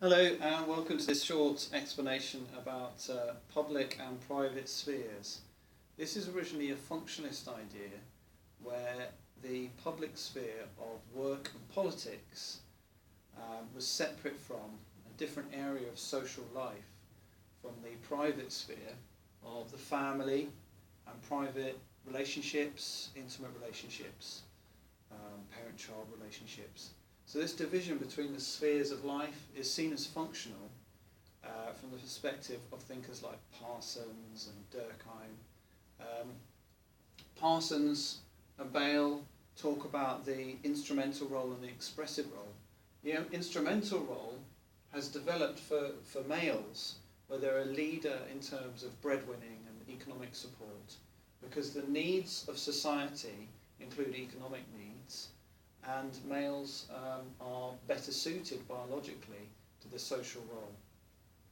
Hello and welcome to this short explanation about public and private spheres. This is originally a functionalist idea where the public sphere of work and politics was separate from a different area of social life from the private sphere of the family and private relationships, intimate relationships, parent-child relationships. So this division between the spheres of life is seen as functional from the perspective of thinkers like Parsons and Durkheim. Parsons and Bale talk about the instrumental role and the expressive role. The instrumental role has developed for males where they're a leader in terms of breadwinning and economic support, because the needs of society include economic needs, and males are better suited biologically to the social role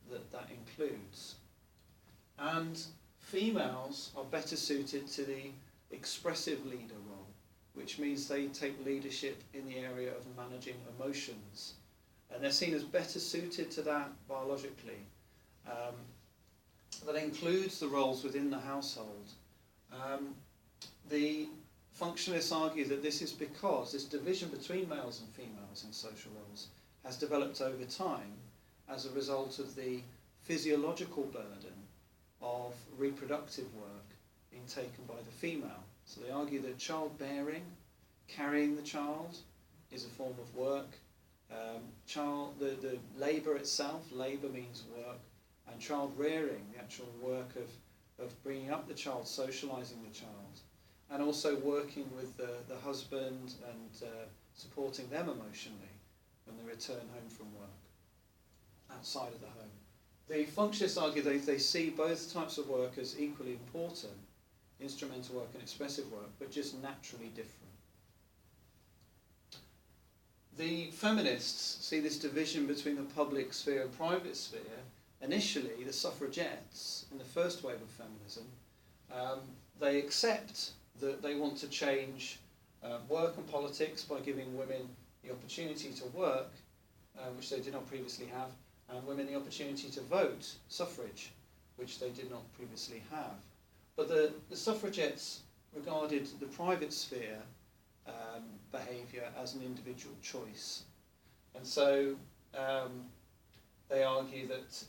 that includes. And females are better suited to the expressive leader role, which means they take leadership in the area of managing emotions. And they're seen as better suited to that biologically. That includes the roles within the household. The functionalists argue that this is because this division between males and females in social roles has developed over time as a result of the physiological burden of reproductive work being taken by the female. So they argue that childbearing, carrying the child, is a form of work. The labour itself, labour means work, and child rearing, the actual work of bringing up the child, socialising the child, and also working with the husband and supporting them emotionally when they return home from work, outside of the home. The functionists argue they see both types of work as equally important, instrumental work and expressive work, but just naturally different. The feminists see this division between the public sphere and private sphere. Initially, the suffragettes, in the first wave of feminism, they accept that they want to change work and politics by giving women the opportunity to work, which they did not previously have, and women the opportunity to vote, suffrage, which they did not previously have. But the suffragettes regarded the private sphere behaviour as an individual choice. And so they argue that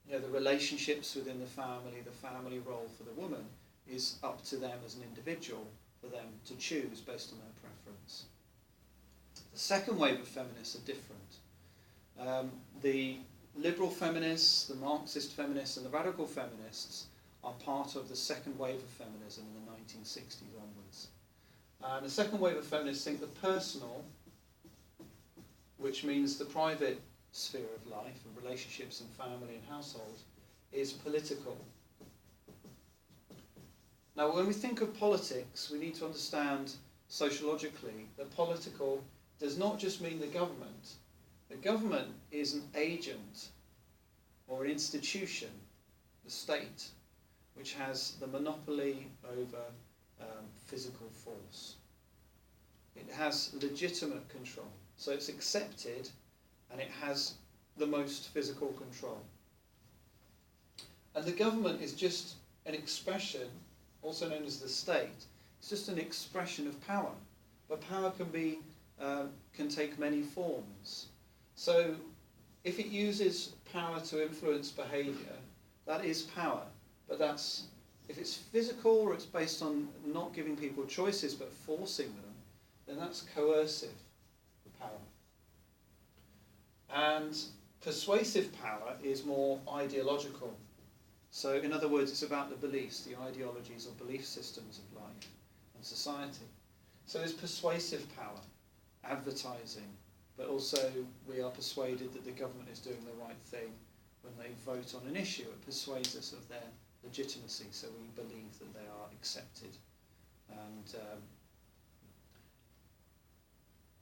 the relationships within the family role for the woman, is up to them as an individual for them to choose based on their preference. The second wave of feminists are different. The liberal feminists, the Marxist feminists and the radical feminists are part of the second wave of feminism in the 1960s onwards. And the second wave of feminists think the personal, which means the private sphere of life and relationships and family and household, is political. Now, when we think of politics, we need to understand sociologically that political does not just mean the government. The government is an agent or an institution, the state, which has the monopoly over physical force. It has legitimate control, so it's accepted and it has the most physical control. And the government is just an expression, also known as the state. It's just an expression of power, but power can take many forms. So if it uses power to influence behaviour, that is power, but if it's physical or it's based on not giving people choices but forcing them, then that's coercive power. And persuasive power is more ideological. So in other words, it's about the beliefs, the ideologies or belief systems of life and society. So there's persuasive power, advertising, but also we are persuaded that the government is doing the right thing when they vote on an issue. It persuades us of their legitimacy, so we believe that they are accepted. And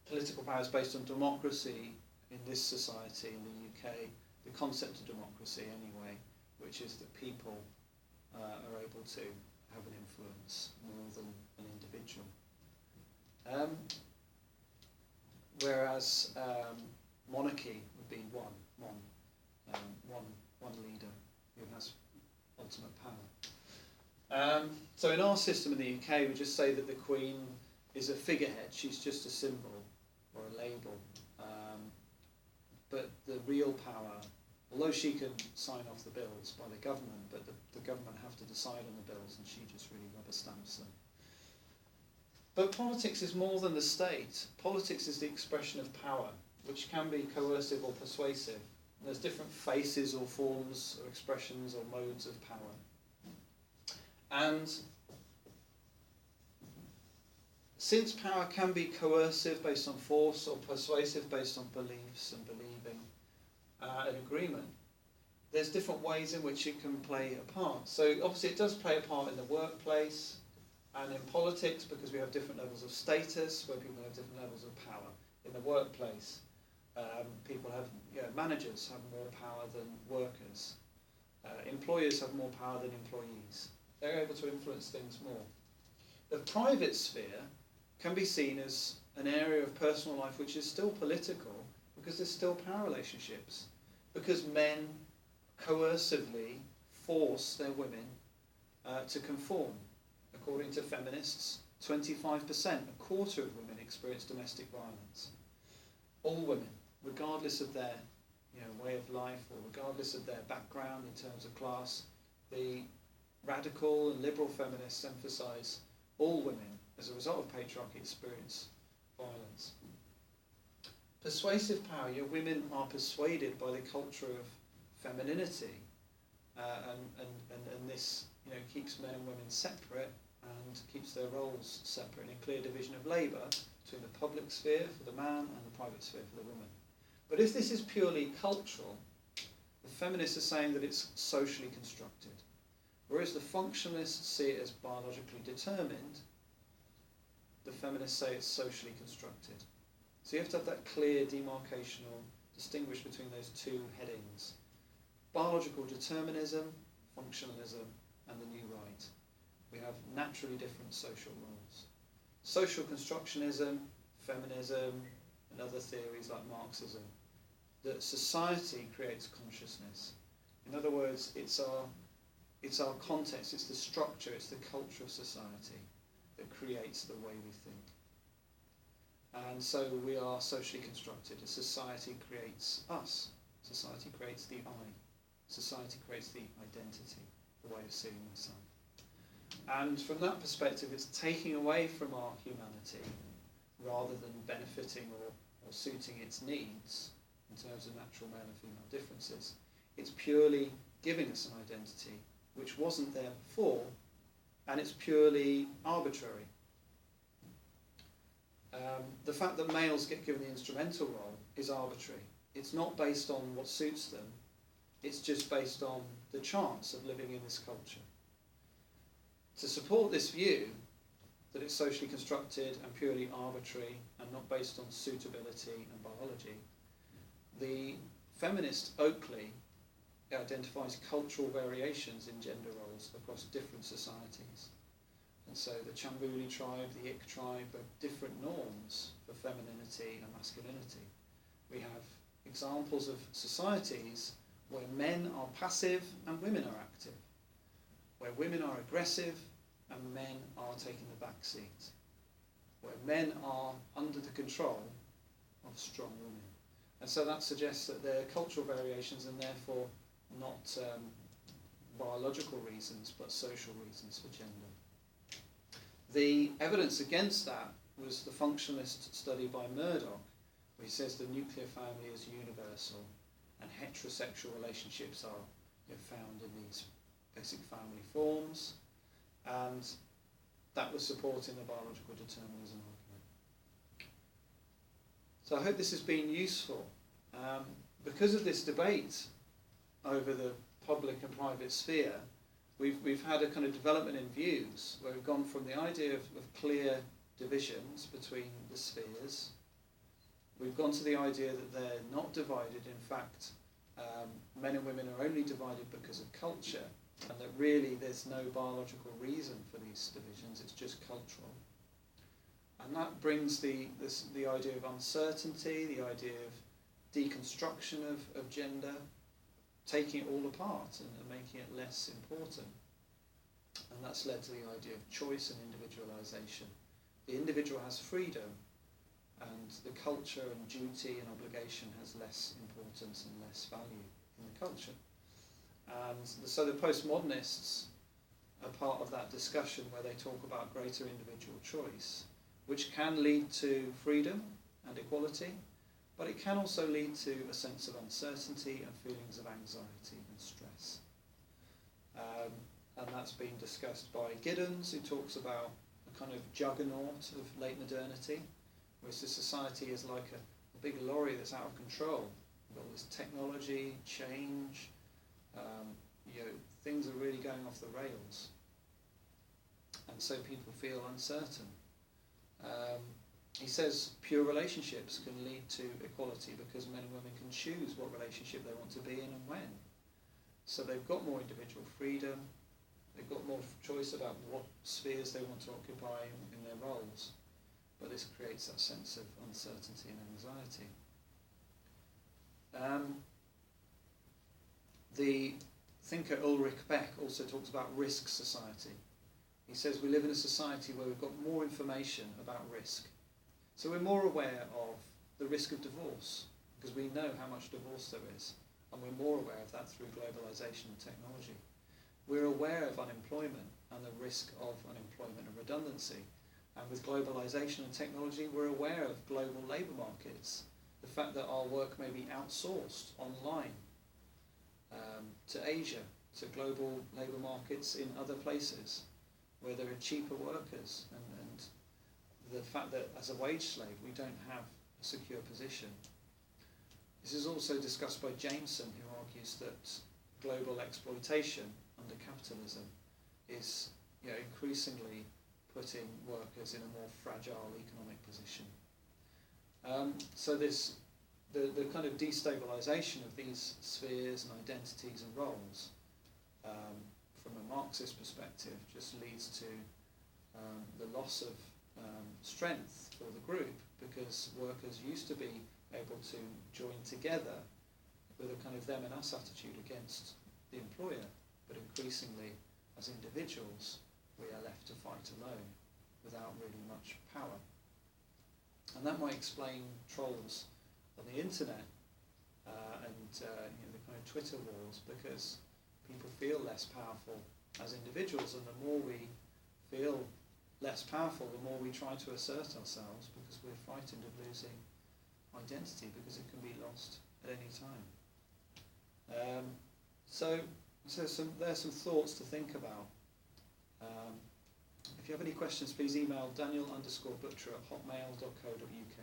political power is based on democracy in this society, in the UK, the concept of democracy anyway, which is that people are able to have an influence more than an individual. Whereas monarchy would be one leader who has ultimate power. So in our system in the UK, we just say that the Queen is a figurehead. She's just a symbol or a label. But the real power, although she can sign off the bills by the government, but the government have to decide on the bills, and she just really rubber stamps them. But politics is more than the state. Politics is the expression of power, which can be coercive or persuasive. There's different faces or forms or expressions or modes of power. And since power can be coercive based on force or persuasive based on beliefs and believing and agreement, there's different ways in which it can play a part. So obviously it does play a part in the workplace and in politics, because we have different levels of status where people have different levels of power. In the workplace, people have, managers have more power than workers. Employers have more power than employees. They're able to influence things more. The private sphere can be seen as an area of personal life which is still political, because there's still power relationships, because men coercively force their women to conform. According to feminists, 25%, a quarter of women experience domestic violence. All women, regardless of their way of life or regardless of their background in terms of class, the radical and liberal feminists emphasise all women, as a result of patriarchy, experience violence. Persuasive power, women are persuaded by the culture of femininity, and this keeps men and women separate and keeps their roles separate, in a clear division of labour between the public sphere for the man and the private sphere for the woman. But if this is purely cultural, the feminists are saying that it's socially constructed, whereas the functionalists see it as biologically determined. The feminists say it's socially constructed. So you have to have that clear demarcation or distinguish between those two headings: biological determinism, functionalism, and the new right. We have naturally different social roles. Social constructionism, feminism, and other theories like Marxism, that society creates consciousness. In other words, it's our context, it's the structure, it's the culture of society that creates the way we think. And so we are socially constructed. A society creates us. Society creates the I. Society creates the identity, the way of seeing myself. And from that perspective, it's taking away from our humanity rather than benefiting or suiting its needs in terms of natural male and female differences. It's purely giving us an identity which wasn't there before, and it's purely arbitrary. The fact that males get given the instrumental role is arbitrary. It's not based on what suits them, it's just based on the chance of living in this culture. To support this view, that it's socially constructed and purely arbitrary and not based on suitability and biology, the feminist Oakley identifies cultural variations in gender roles across different societies. And so the Chambuli tribe, the Ik tribe, have different norms for femininity and masculinity. We have examples of societies where men are passive and women are active, where women are aggressive and men are taking the back seat, where men are under the control of strong women. And so that suggests that there are cultural variations and therefore not biological reasons but social reasons for gender. The evidence against that was the functionalist study by Murdoch, where he says the nuclear family is universal and heterosexual relationships are found in these basic family forms, and that was supporting the biological determinism argument. So I hope this has been useful. Because of this debate over the public and private sphere, we've had a kind of development in views where we've gone from the idea of clear divisions between the spheres. We've gone to the idea that they're not divided. In fact, men and women are only divided because of culture, and that really there's no biological reason for these divisions, it's just cultural. And that brings the idea of uncertainty, the idea of deconstruction of gender, taking it all apart and making it less important. And that's led to the idea of choice and individualisation. The individual has freedom, and the culture and duty and obligation has less importance and less value in the culture. And so the postmodernists are part of that discussion where they talk about greater individual choice, which can lead to freedom and equality, but it can also lead to a sense of uncertainty and feelings of anxiety and stress. And that's been discussed by Giddens, who talks about a kind of juggernaut of late modernity, whereas the society is like a big lorry that's out of control. You've got all this technology, change, things are really going off the rails. And so people feel uncertain. He says pure relationships can lead to equality because men and women can choose what relationship they want to be in and when. So they've got more individual freedom, they've got more choice about what spheres they want to occupy in their roles, but this creates that sense of uncertainty and anxiety. The thinker Ulrich Beck also talks about risk society. He says we live in a society where we've got more information about risk. So we're more aware of the risk of divorce, because we know how much divorce there is, and we're more aware of that through globalisation and technology. We're aware of unemployment and the risk of unemployment and redundancy. And with globalisation and technology, we're aware of global labour markets, the fact that our work may be outsourced online to Asia, to global labour markets in other places, where there are cheaper workers, and the fact that as a wage slave we don't have a secure position. This is also discussed by Jameson, who argues that global exploitation under capitalism is increasingly putting workers in a more fragile economic position. So the kind of destabilisation of these spheres and identities and roles, from a Marxist perspective, just leads to the loss of strength for the group, because workers used to be able to join together with a kind of them and us attitude against the employer, but increasingly as individuals we are left to fight alone without really much power. And that might explain trolls on the internet and the kind of Twitter wars, because people feel less powerful as individuals, and the more we feel less powerful, the more we try to assert ourselves, because we're frightened of losing identity, because it can be lost at any time. So there's some thoughts to think about. If you have any questions, please email daniel_butcher@hotmail.co.uk.